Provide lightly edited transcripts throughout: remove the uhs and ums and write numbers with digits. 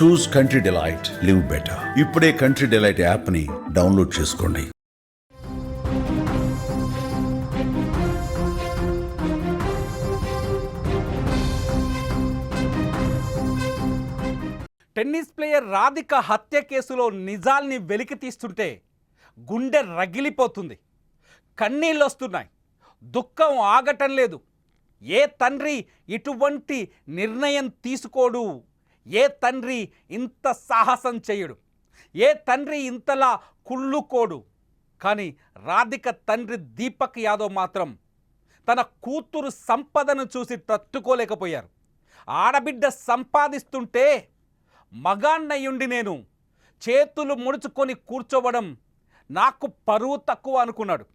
చూస్ country delight, live better. ఇప్పుడే country delight యాప్ని download చేసుకోండి. టెన్నిస్ ప్లేయర్ రాధిక హత్య కేసులో నిజాల్ని వెలికి తీస్తుంటే గుండె రగిలిపోతుంది. కన్నీళ్ళు వస్తున్నాయి. దుఃఖం ఆగటం లేదు. ఏ తండ్రి ఇటువంటి నిర్ణయం తీసుకోడు? ఏ తండ్రి ఇంత సాహసం చేయడు? ఏ తండ్రి ఇంతలా కుళ్ళుకోడు? కానీ రాధిక తండ్రి దీపక్ యాదవ్ మాత్రం తన కూతురు సంపదను చూసి తట్టుకోలేకపోయారు. ఆడబిడ్డ సంపాదిస్తుంటే మగాన్నయ్యుండి నేను చేతులు ముడుచుకొని కూర్చోవడం నాకు పరువు తక్కువ అనుకున్నాడు.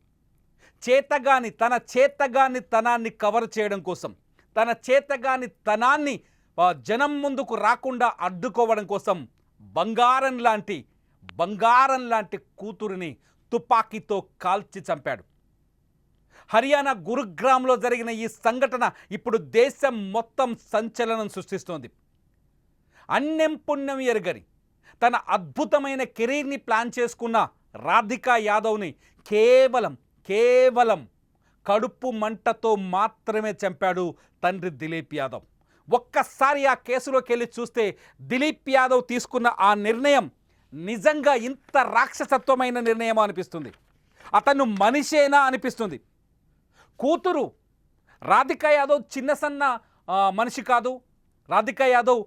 తన చేతగాని తనాన్ని కవర్ చేయడం కోసం, తన చేతగాని తనాన్ని జనం ముందుకు రాకుండా అడ్డుకోవడం కోసం బంగారం లాంటి కూతురిని తుపాకీతో కాల్చి చంపాడు. హర్యానా గురుగ్రామ్లో జరిగిన ఈ సంఘటన ఇప్పుడు దేశం మొత్తం సంచలనం సృష్టిస్తోంది. అన్నం పుణ్యం ఎరగని తన అద్భుతమైన కెరీర్ని ప్లాన్ చేసుకున్న రాధికా యాదవ్ని కేవలం కడుపు మంటతో మాత్రమే చంపాడు తండ్రి దిలీప్ యాదవ్. ఒక్కసారి ఆ కేసులోకి వెళ్ళి చూస్తే దిలీప్ యాదవ్ తీసుకున్న ఆ నిర్ణయం నిజంగా ఇంత రాక్షసత్వమైన నిర్ణయం అనిపిస్తుంది. అతను మనిషేనా అనిపిస్తుంది. కూతురు రాధికా యాదవ్ చిన్నసన్న మనిషి కాదు. రాధికా యాదవ్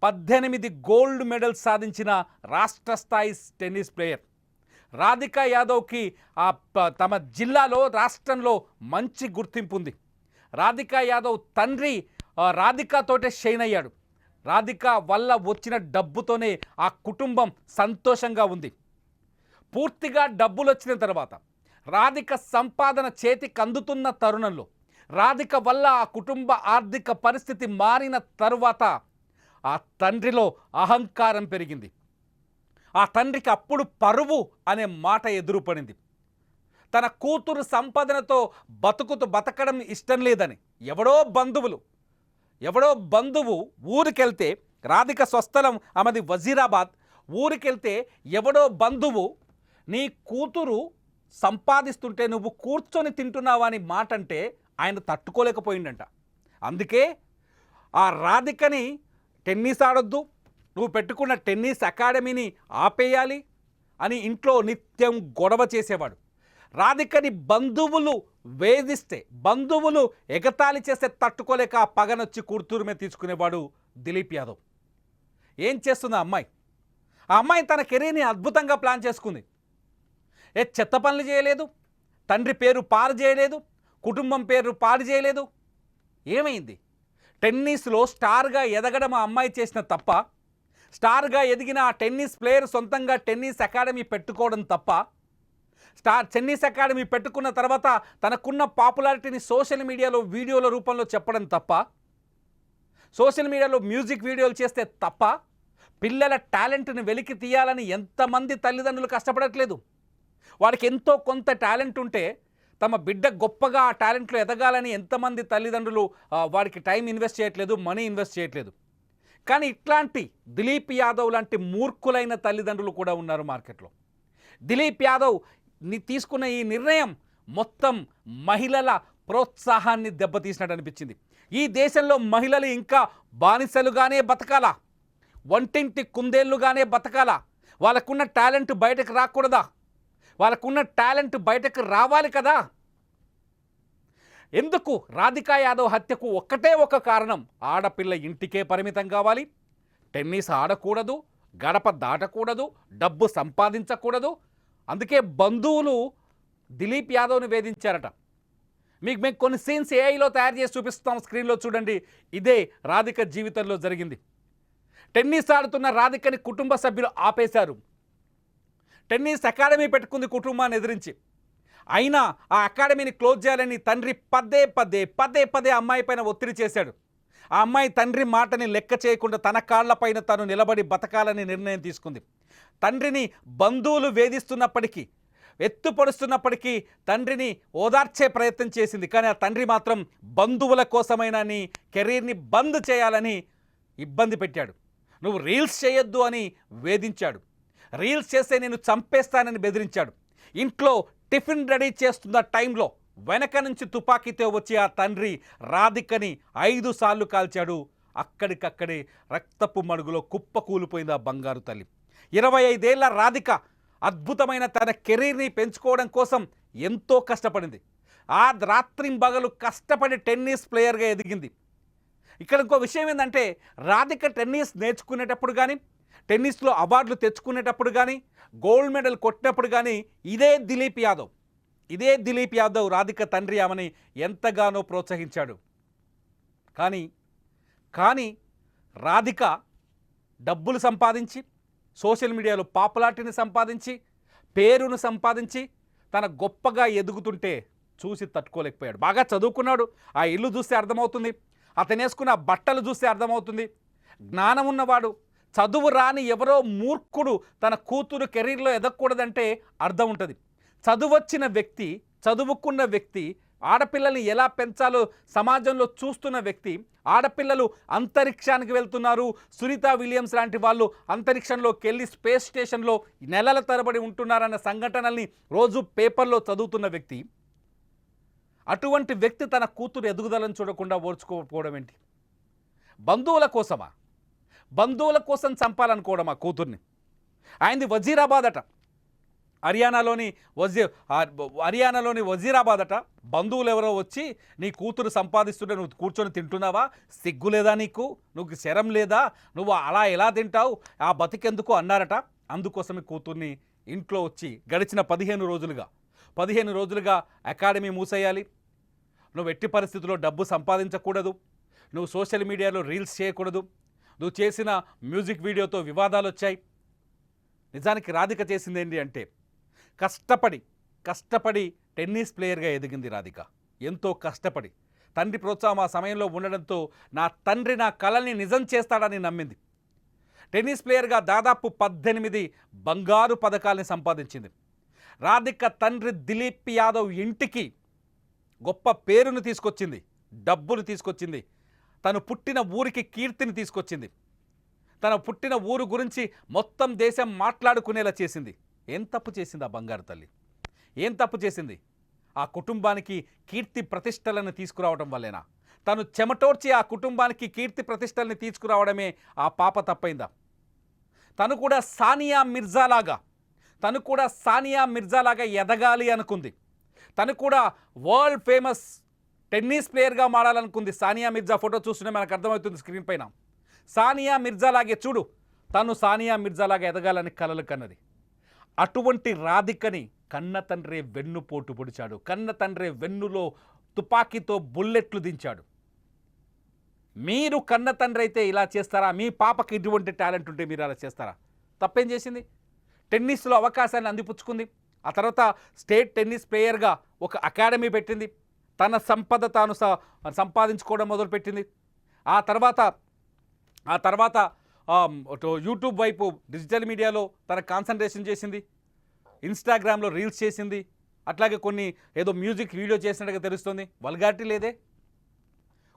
18 గోల్డ్ మెడల్స్ సాధించిన రాష్ట్ర స్థాయి టెన్నిస్ ప్లేయర్. రాధికా యాదవ్కి తమ జిల్లాలో, రాష్ట్రంలో మంచి గుర్తింపు ఉంది. రాధికా యాదవ్ తండ్రి రాధికాతోటే షైన్ అయ్యాడు. రాధిక వల్ల వచ్చిన డబ్బుతోనే ఆ కుటుంబం సంతోషంగా ఉంది. పూర్తిగా డబ్బులు వచ్చిన తర్వాత, రాధిక సంపాదన చేతికి అందుతున్న తరుణంలో, రాధిక వల్ల ఆ కుటుంబ ఆర్థిక పరిస్థితి మారిన తరువాత ఆ తండ్రిలో అహంకారం పెరిగింది. ఆ తండ్రికి అప్పుడు పరువు అనే మాట ఎదురుపడింది. తన కూతురు సంపాదనతో బతకడం ఇష్టం లేదని ఎవడో బంధువు ఊరికెళ్తే, రాధిక స్వస్థలం ఆమెది వజీరాబాద్, ఊరికెళ్తే ఎవడో బంధువు నీ కూతురు సంపాదిస్తుంటే నువ్వు కూర్చొని తింటున్నావని మాట అంటే ఆయన తట్టుకోలేకపోయిందంట. అందుకే ఆ రాధికని టెన్నిస్ ఆడొద్దు, నువ్వు పెట్టుకున్న టెన్నిస్ అకాడమీని ఆపేయాలి అని ఇంట్లో నిత్యం గొడవ చేసేవాడు. రాధికని బంధువులు వేధిస్తే, బంధువులు ఎగతాళి చేస్తే తట్టుకోలేక ఆ పగనొచ్చి కూతురు మీద తీసుకునేవాడు దిలీప్ యాదవ్. ఏం చేస్తుంది ఆ అమ్మాయి తన కెరీర్ని అద్భుతంగా ప్లాన్ చేసుకుంది. చెత్త పనులు చేయలేదు, తండ్రి పేరు పాడు చేయలేదు, కుటుంబం పేరు పాడు చేయలేదు. ఏమైంది? టెన్నిస్లో స్టార్గా ఎదగడం ఆ అమ్మాయి చేసిన తప్ప? స్టార్గా ఎదిగిన ఆ టెన్నిస్ ప్లేయర్ సొంతంగా టెన్నిస్ అకాడమీ పెట్టుకోవడం తప్ప? టెన్నిస్ అకాడమీ పెట్టుకున్న తర్వాత తనకున్న పాపులారిటీని సోషల్ మీడియాలో వీడియోల రూపంలో చెప్పడం తప్ప? సోషల్ మీడియాలో మ్యూజిక్ వీడియోలు చేస్తే తప్ప? పిల్లల టాలెంట్ని వెలికి తీయాలని ఎంతమంది తల్లిదండ్రులు కష్టపడట్లేదు? వాడికి ఎంతో కొంత టాలెంట్ ఉంటే తమ బిడ్డ గొప్పగా ఆ టాలెంట్లో ఎదగాలని ఎంతమంది తల్లిదండ్రులు వాడికి టైం ఇన్వెస్ట్ చేయట్లేదు, మనీ ఇన్వెస్ట్ చేయట్లేదు. కానీ ఇట్లాంటి దిలీప్ యాదవ్ లాంటి మూర్ఖులైన తల్లిదండ్రులు కూడా ఉన్నారు మార్కెట్లో. దిలీప్ యాదవ్ తీసుకున్న ఈ నిర్ణయం మొత్తం మహిళల ప్రోత్సాహాన్ని దెబ్బతీసినట్టు అనిపించింది. ఈ దేశంలో మహిళలు ఇంకా బానిసలుగానే బతకాలా? వంటింటి కుందేళ్లుగానే బతకాలా? వాళ్ళకున్న టాలెంట్ బయటకు రాకూడదా? వాళ్ళకున్న టాలెంట్ బయటకు రావాలి కదా? ఎందుకు రాధికా యాదవ్ హత్యకు ఒక్కటే ఒక కారణం, ఆడపిల్ల ఇంటికే పరిమితం కావాలి, టెన్నిస్ ఆడకూడదు, గడప దాటకూడదు, డబ్బు సంపాదించకూడదు. అందుకే బంధువులు దిలీప్ యాదవ్ని వేధించారట. మేము కొన్ని సీన్స్ ఏఐలో తయారు చేసి చూపిస్తాం, స్క్రీన్లో చూడండి. ఇదే రాధిక జీవితంలో జరిగింది. టెన్నిస్ ఆడుతున్న రాధికని కుటుంబ సభ్యులు ఆపేశారు. టెన్నిస్ అకాడమీ పెట్టుకుంది కుటుంబాన్ని ఎదిరించి. అయినా ఆ అకాడమీని క్లోజ్ చేయాలని తండ్రి పదే అమ్మాయి పైన ఒత్తిడి చేశాడు. ఆ అమ్మాయి తండ్రి మాటని లెక్క చేయకుండా తన కాళ్లపైన తను నిలబడి బతకాలని నిర్ణయం తీసుకుంది. తండ్రిని బంధువులు వేధిస్తున్నప్పటికీ, ఎత్తుపడుస్తున్నప్పటికీ తండ్రిని ఓదార్చే ప్రయత్నం చేసింది. కానీ ఆ తండ్రి మాత్రం బంధువుల కోసమైనా కెరీర్ని బంద్ చేయాలని ఇబ్బంది పెట్టాడు. నువ్వు రీల్స్ చేయొద్దు అని వేధించాడు. రీల్స్ చేస్తే నేను చంపేస్తానని బెదిరించాడు. ఇంట్లో టిఫిన్ రెడీ చేస్తున్న టైంలో వెనక నుంచి తుపాకీతో వచ్చి ఆ తండ్రి రాధికని 5 సార్లు కాల్చాడు. అక్కడికక్కడే రక్తపు మడుగులో కుప్ప కూలిపోయింది ఆ బంగారు తల్లి. 25 ఏళ్ల రాధిక అద్భుతమైన తన కెరీర్ని పెంచుకోవడం కోసం ఎంతో కష్టపడింది. ఆ రాత్రింబగలు కష్టపడి టెన్నిస్ ప్లేయర్గా ఎదిగింది. ఇక్కడ ఇంకో విషయం ఏంటంటే, రాధిక టెన్నిస్ నేర్చుకునేటప్పుడు కానీ, టెన్నిస్లో అవార్డులు తెచ్చుకునేటప్పుడు కానీ, గోల్డ్ మెడల్ కొట్టినప్పుడు కానీ ఇదే దిలీప్ యాదవ్ రాధిక తండ్రి ఆమెని ఎంతగానో ప్రోత్సహించాడు. కానీ రాధిక డబ్బులు సంపాదించి, సోషల్ మీడియాలో పాపులారిటీని సంపాదించి, పేరును సంపాదించి తన గొప్పగా ఎదుగుతుంటే చూసి తట్టుకోలేకపోయాడు. బాగా చదువుకున్నాడు, ఆ ఇల్లు చూస్తే అర్థమవుతుంది, అతను వేసుకున్న బట్టలు చూస్తే అర్థమవుతుంది. జ్ఞానం ఉన్నవాడు, చదువు రాని ఎవరో మూర్ఖుడు తన కూతురు కెరీర్లో ఎదగకూడదంటే అర్థం ఉంటుంది. చదువొచ్చిన వ్యక్తి, చదువుకున్న వ్యక్తి, ఆడపిల్లల్ని ఎలా పెంచాలో సమాజంలో చూస్తున్న వ్యక్తి, ఆడపిల్లలు అంతరిక్షానికి వెళ్తున్నారు, సునీత విలియమ్స్ లాంటి వాళ్ళు అంతరిక్షంలోకి వెళ్ళి స్పేస్ స్టేషన్లో నెలల తరబడి ఉంటున్నారన్న సంఘటనల్ని రోజు పేపర్లో చదువుతున్న వ్యక్తి, అటువంటి వ్యక్తి తన కూతురు ఎదుగుదలను చూడకుండా ఓర్చుకోకపోవడం ఏంటి? బంధువుల కోసం చంపాలనుకోవడం ఆ కూతుర్ని. ఆయనది వజీరాబాద్ అట, హర్యానాలోని వజీరాబాద్ అట. బంధువులు ఎవరో వచ్చి, నీ కూతురు సంపాదిస్తుంటే నువ్వు కూర్చొని తింటున్నావా? సిగ్గు లేదా నీకు? నువ్వు శరం లేదా? నువ్వు అలా ఎలా తింటావు? ఆ బతికెందుకు అన్నారట. అందుకోసమే కూతుర్ని ఇంట్లో వచ్చి గడిచిన 15 రోజులుగా అకాడమీ మూసేయాలి, నువ్వు ఎట్టి పరిస్థితుల్లో డబ్బు సంపాదించకూడదు, నువ్వు సోషల్ మీడియాలో రీల్స్ చేయకూడదు, నువ్వు చేసిన మ్యూజిక్ వీడియోతో వివాదాలు వచ్చాయి. నిజానికి రాధిక చేసింది ఏంటి అంటే, కష్టపడి టెన్నిస్ ప్లేయర్గా ఎదిగింది రాధిక. ఎంతో కష్టపడి తండ్రి ప్రోత్సాహం ఆ సమయంలో ఉండడంతో నా తండ్రి నా కలల్ని నిజం చేస్తాడని నమ్మింది. టెన్నిస్ ప్లేయర్గా దాదాపు 18 బంగారు పథకాల్ని సంపాదించింది. రాధిక తండ్రి దిలీప్ యాదవ్ ఇంటికి గొప్ప పేరును తీసుకొచ్చింది, డబ్బులు తీసుకొచ్చింది, తను పుట్టిన ఊరికి కీర్తిని తీసుకొచ్చింది, తన పుట్టిన ఊరు గురించి మొత్తం దేశం మాట్లాడుకునేలా చేసింది. ఏం తప్పు చేసింది ఆ బంగారు తల్లి? ఏం తప్పు చేసింది? ఆ కుటుంబానికి కీర్తి ప్రతిష్టలను తీసుకురావడం వల్లేనా? తను చెమటోడ్చి ఆ కుటుంబానికి కీర్తి ప్రతిష్టల్ని తీసుకురావడమే ఆ పాప తప్పైందా? తను కూడా సానియా మిర్జాలాగా ఎదగాలి అనుకుంది. తను కూడా వరల్డ్ ఫేమస్ టెన్నిస్ ప్లేయర్గా మారాలనుకుంది. సానియా మిర్జా ఫోటో చూస్తూనే మనకు అర్థమవుతుంది స్క్రీన్ పైన. సానియా మిర్జాలాగే చూడు, తను సానియా మిర్జాలాగా ఎదగాలని కలలు కన్నది. అటువంటి రాధికని కన్న తండ్రే వెన్నుపోటు పొడిచాడు, కన్న తండ్రే వెన్నులో తుపాకీతో బుల్లెట్లు దించాడు. మీరు కన్న తండ్రి అయితే ఇలా చేస్తారా? మీ పాపకి ఇటువంటి టాలెంట్ ఉంటే మీరు అలా చేస్తారా? తప్పేం చేసింది? టెన్నిస్లో అవకాశాన్ని అందిపుచ్చుకుంది. ఆ తర్వాత స్టేట్ టెన్నిస్ ప్లేయర్గా ఒక అకాడమీ పెట్టింది, తన సంపద తాను సంపాదించుకోవడం మొదలుపెట్టింది. ఆ తర్వాత యూట్యూబ్ వైపు డిజిటల్ మీడియాలో తన కాన్సన్ట్రేషన్ చేసింది, ఇన్స్టాగ్రామ్లో రీల్స్ చేసింది, అట్లాగే కొన్ని ఏదో మ్యూజిక్ వీడియో చేసినట్టుగా తెలుస్తుంది. వల్గారిటీ లేదే.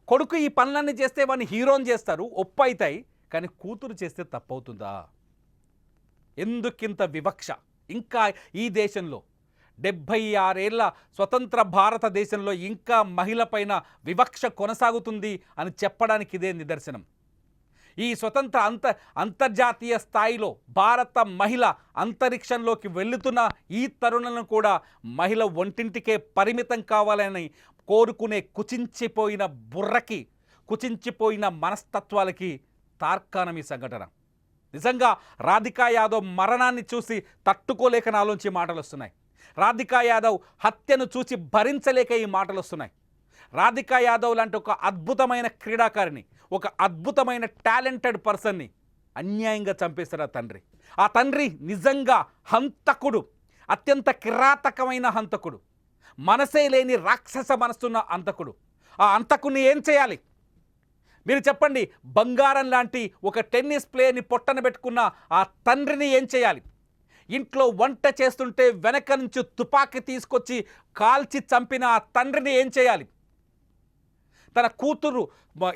కొడుకు ఈ పనులన్నీ చేస్తే వాడిని హీరోని చేస్తారు, ఒప్పు అవుతాయి, కానీ కూతురు చేస్తే తప్పవుతుందా? ఎందుకింత వివక్ష? ఇంకా ఈ దేశంలో 76 ఏళ్ల స్వతంత్ర భారతదేశంలో ఇంకా మహిళ పైన వివక్ష కొనసాగుతుంది అని చెప్పడానికి ఇదే నిదర్శనం. ఈ స్వతంత్ర అంతర్జాతీయ స్థాయిలో భారత మహిళ అంతరిక్షంలోకి వెళుతున్న ఈ తరుణలను కూడా మహిళ ఒంటింటికే పరిమితం కావాలని కోరుకునే కుచించిపోయిన బుర్రకి, కుచించిపోయిన మనస్తత్వాలకి తార్కాణం ఈ సంఘటన. నిజంగా రాధికా యాదవ్ మరణాన్ని చూసి తట్టుకోలేక నాలోంచి మాటలు వస్తున్నాయి. రాధికా యాదవ్ హత్యను చూసి భరించలేక ఈ మాటలు వస్తున్నాయి. రాధికా యాదవ్ లాంటి ఒక అద్భుతమైన క్రీడాకారిని, ఒక అద్భుతమైన టాలెంటెడ్ పర్సన్ని అన్యాయంగా చంపేశారు ఆ తండ్రి. ఆ తండ్రి నిజంగా హంతకుడు, అత్యంత కిరాతకమైన హంతకుడు, మనసే లేని రాక్షస మనసున్న హంతకుడు. ఆ హంతకుని ఏం చేయాలి మీరు చెప్పండి? బంగారం లాంటి ఒక టెన్నిస్ ప్లేయర్ని పొట్టన పెట్టుకున్న ఆ తండ్రిని ఏం చేయాలి? ఇంట్లో వంట చేస్తుంటే వెనక నుంచి తుపాకీ తీసుకొచ్చి కాల్చి చంపిన ఆ తండ్రిని ఏం చేయాలి? తన కూతురు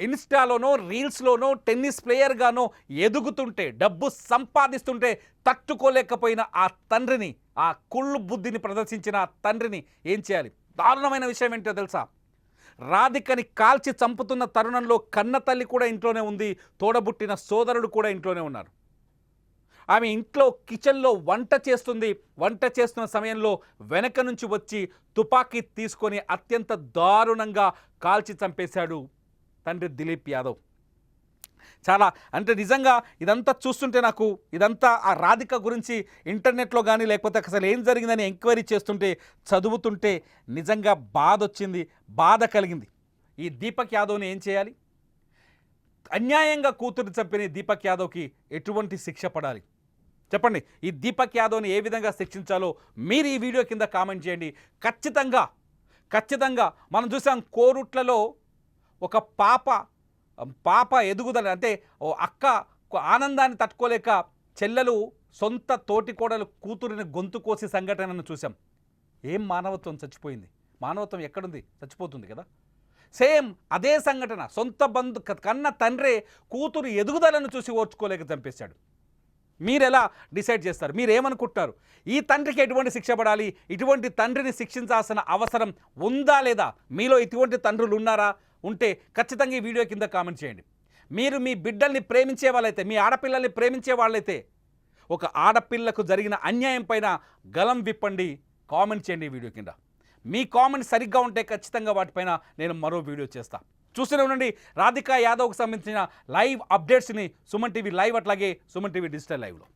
ఇన్స్టాలోనో రీల్స్లోనో టెన్నిస్ ప్లేయర్గానో ఎదుగుతుంటే డబ్బు సంపాదిస్తుంటే తట్టుకోలేకపోయిన ఆ తండ్రిని, ఆ కుళ్ళు బుద్ధిని ప్రదర్శించిన ఆ తండ్రిని ఏం చేయాలి? దారుణమైన విషయం ఏంటో తెలుసా? రాధికని కాల్చి చంపుతున్న తరుణంలో కన్న తల్లి కూడా ఇంట్లోనే ఉంది, తోడబుట్టిన సోదరుడు కూడా ఇంట్లోనే ఉన్నారు. ఆమె ఇంట్లో కిచెన్లో వంట చేస్తుంది. వంట చేస్తున్న సమయంలో వెనక నుంచి వచ్చి తుపాకీ తీసుకొని అత్యంత దారుణంగా కాల్చి చంపేశాడు తండ్రి దిలీప్ యాదవ్. చాలా అంటే నిజంగా ఇదంతా చూస్తుంటే నాకు ఇదంతా ఆ రాధిక గురించి ఇంటర్నెట్లో కానీ లేకపోతే అసలు ఏం జరిగిందని ఎంక్వైరీ చేస్తుంటే చదువుతుంటే నిజంగా బాధ వచ్చింది, బాధ కలిగింది. ఈ దీపక్ యాదవ్ని ఏం చేయాలి? అన్యాయంగా కూతురు చంపిన దీపక్ యాదవ్కి ఎటువంటి శిక్ష పడాలి చెప్పండి? ఈ దీపక్ యాదవ్ని ఏ విధంగా శిక్షించాలో మీరు ఈ వీడియో కింద కామెంట్ చేయండి. ఖచ్చితంగా మనం చూసాం కోరుట్లలో ఒక పాప ఎదుగుదల అంటే ఓ అక్క ఆనందాన్ని తట్టుకోలేక చెల్లెలు సొంత తోటికోడలు కూతురిని గొంతు కోసి సంఘటనను చూసాం. ఏం మానవత్వం చచ్చిపోయింది? మానవత్వం ఎక్కడుంది? చచ్చిపోతుంది కదా. సేమ్ అదే సంఘటన, సొంత కన్న తండ్రే కూతురు ఎదుగుదలను చూసి ఓర్చుకోలేక చంపేశాడు. మీరెలా డిసైడ్ చేస్తారు? మీరేమనుకుంటున్నారు? ఈ తండ్రికి ఎటువంటి శిక్ష పడాలి? ఇటువంటి తండ్రిని శిక్షించాల్సిన అవసరం ఉందా లేదా? మీలో ఇటువంటి తండ్రులు ఉన్నారా? ఉంటే ఖచ్చితంగా ఈ వీడియో కింద కామెంట్ చేయండి. మీరు మీ బిడ్డల్ని ప్రేమించే వాళ్ళైతే, మీ ఆడపిల్లల్ని ప్రేమించే వాళ్ళైతే ఒక ఆడపిల్లకు జరిగిన అన్యాయం పైన గలం విప్పండి, కామెంట్ చేయండి ఈ వీడియో కింద. మీ కామెంట్ సరిగ్గా ఉంటే ఖచ్చితంగా వాటిపైన నేను మరో వీడియో చేస్తాను. చూస్తూనే ఉండండి రాధికా యాదవ్కి సంబంధించిన లైవ్ అప్డేట్స్ని సుమన్ టీవీ లైవ్, అట్లాగే సుమన్ టీవీ డిజిటల్ లైవ్లో.